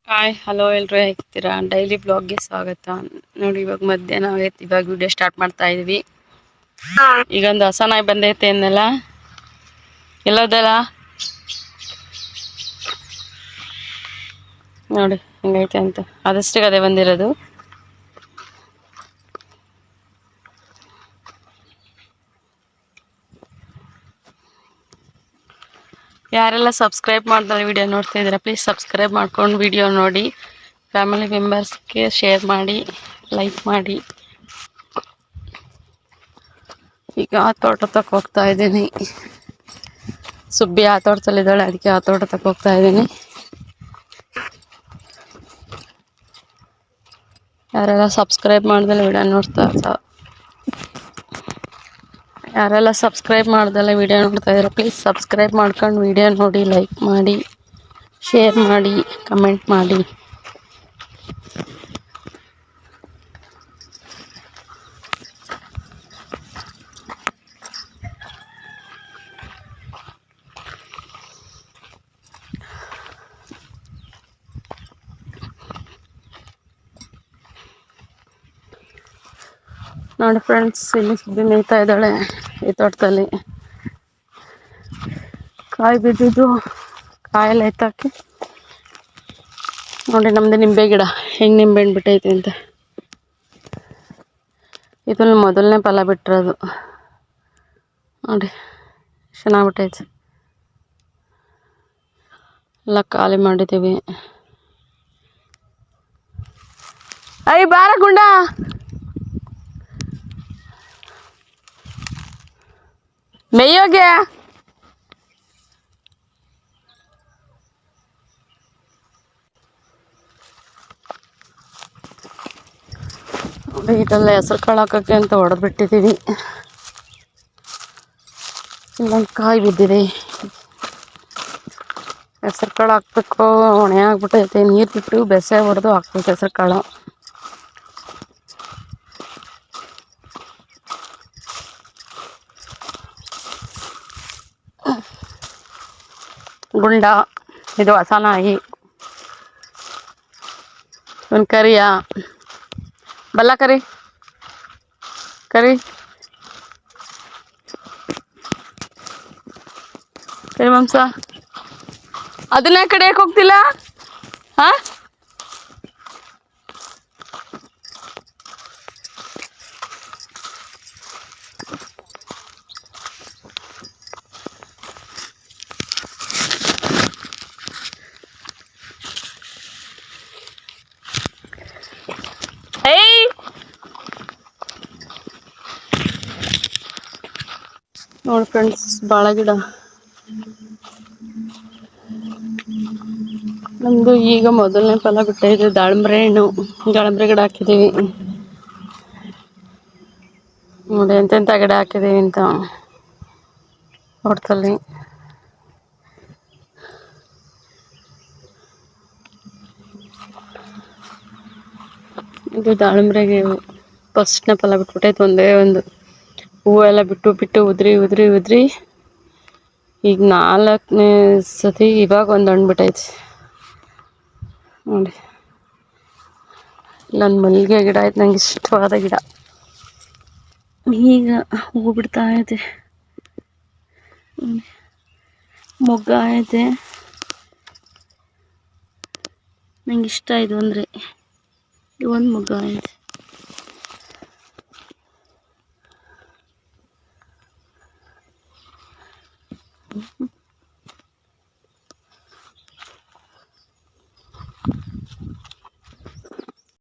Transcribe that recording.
Hi hello ಎಲ್ರು ಹೇಗಿರ್ತೀರಾ? Daily ಬ್ಲಾಗ್ಗೆ ಸ್ವಾಗತ. ನೋಡಿ ಇವಾಗ ಮಧ್ಯಾಹ್ನ ಆಗೈತೆ, ಇವಾಗ ವಿಡಿಯೋ ಸ್ಟಾರ್ಟ್ ಮಾಡ್ತಾ ಇದೀವಿ. ಈಗೊಂದು ಹೊಸ ನಾಯಿ ಬಂದೈತೆ ಅನ್ನೆಲ್ಲ ಎಲ್ಲೋದಲ್ಲ ನೋಡಿ ಹಿಂಗೈತೆ ಅಂತ. ಅದಷ್ಟಿಗೆ ಅದೇ ಬಂದಿರೋದು. ಯಾರೆಲ್ಲ ಸಬ್ಸ್ಕ್ರೈಬ್ ಮಾಡ್ತಾರೆ ವಿಡಿಯೋ ನೋಡ್ತಾ ಇದ್ದೀರಾ, ಪ್ಲೀಸ್ ಸಬ್ಸ್ಕ್ರೈಬ್ ಮಾಡ್ಕೊಂಡು ವಿಡಿಯೋ ನೋಡಿ. ಫ್ಯಾಮಿಲಿ ಮೆಂಬರ್ಸ್ಗೆ ಶೇರ್ ಮಾಡಿ, ಲೈಕ್ ಮಾಡಿ. ಈಗ ತೋಟ ಹೋಗ್ತಾ ಇದ್ದೀನಿ. ಸುಬ್ಬಿ ತೋಟದಲ್ಲಿದ್ದಾಳೆ, ಅದಕ್ಕೆ ತೋಟ ಹೋಗ್ತಾ ಇದ್ದೀನಿ. ಯಾರೆಲ್ಲ ಸಬ್ಸ್ಕ್ರೈಬ್ ಮಾಡ್ದಲ್ಲ ವಿಡಿಯೋ ನೋಡ್ತಾ ಇದ್ದೀರಾ, ಪ್ಲೀಸ್ ಸಬ್ಸ್ಕ್ರೈಬ್ ಮಾಡ್ಕೊಂಡು ವಿಡಿಯೋ ನೋಡಿ, ಲೈಕ್ ಮಾಡಿ, ಶೇರ್ ಮಾಡಿ, ಕಮೆಂಟ್ ಮಾಡಿ. ನೋಡಿ ಫ್ರೆಂಡ್ಸ್, ಇಲ್ಲಿ ಸುಬ್ಬಿ ಮೇಯ್ತಾ ಇದ್ದಾಳೆ ಈ ತೋಟದಲ್ಲಿ. ಕಾಯಿ ಬಿದ್ದಿದ್ದು ಕಾಯೆಲ್ಲ ಎತ್ತಾಕಿ ನೋಡಿ. ನಮ್ದು ನಿಂಬೆ ಗಿಡ ಹೆಂಗೆ ನಿಂಬೆ ಹಣ್ಣು ಬಿಟ್ಟೈತೆ ಅಂತ. ಇದನ್ನು ಮೊದಲನೇ ಫಲ ಬಿಟ್ಟಿರೋದು ನೋಡಿ, ಚೆನ್ನಾಗ್ಬಿಟ್ಟೈತೆ. ಎಲ್ಲ ಖಾಲಿ ಮಾಡಿದ್ದೀವಿ. ಬಾರ ಗುಂಡ, ಮೇಯೋಗೆ. ಇದೆಲ್ಲ ಹೆಸರು ಕಾಳು ಹಾಕೋಕ್ಕೆ ಅಂತ ಹೊಡೆದ್ಬಿಟ್ಟಿದ್ದೀವಿ. ಇಲ್ಲೊಂದು ಕಾಯಿ ಬಿದ್ದಿದೆ. ಹೆಸರು ಕಾಳು ಹಾಕ್ಬೇಕು, ಒಣೆ ಆಗ್ಬಿಟ್ಟೈತೆ. ನೀರು ಬಿಟ್ಟು ಬೆಸೆ ಹೊಡೆದು ಹಾಕ್ಬೇಕು ಹೆಸರು ಕಾಳು. ಗುಂಡ ಇದು ಹೊಸ ನಾಯಿ. ಒಂದು ಕರಿಯ ಬಲ್ಲ ಕರಿ ಕರಿ ಕರಿ ಮಾಂಸ. ಅದನ್ನ ಕಡಿಯಕ್ಕೆ ಹೋಗ್ತಿಲ್ಲ. ಹಾ, ನೋಡಿ ಫ್ರೆಂಡ್ಸ್, ಬಾಳೆ ಗಿಡ ನಮ್ಮದು ಈಗ ಮೊದಲನೇ ಫಲ ಬಿಟ್ಟೈತೆ. ದಾಳಿಂಬ್ರೆ ಹಣ್ಣು, ದಾಳಿಂಬ್ರೆ ಗಿಡ ಹಾಕಿದ್ದೀವಿ. ನೋಡಿ ಎಂತೆಂಥ ಗಿಡ ಹಾಕಿದ್ದೀವಿ ಅಂತ ತೋಟದಲ್ಲಿ. ಇದು ದಾಳಿಂಬ್ರೆಗೆ ಫಸ್ಟ್ನೇ ಫಲ ಬಿಟ್ಬಿಟ್ಟೈತೆ. ಒಂದೇ ಒಂದು ಹೂವೆಲ್ಲ ಬಿಟ್ಟು ಉದ್ರಿ ಈಗ 4ನೇ ಸತಿ ಇವಾಗ ಒಂದು ಹಣ್ಣು ಬಿಟ್ಟೈತೆ ನೋಡಿ. ಇಲ್ಲೊಂದು ಮಲ್ಲಿಗೆ ಗಿಡ ಐತೆ, ನಂಗೆ ಇಷ್ಟವಾದ ಗಿಡ. ಈಗ ಹೂ ಬಿಡ್ತಾ ಐತೆ, ಮೊಗ್ಗ ಐತೆ. ನಂಗೆ ಇಷ್ಟ ಇದು ಅಂದರೆ ಒಂದು ಮೊಗ್ಗ ಐತೆ.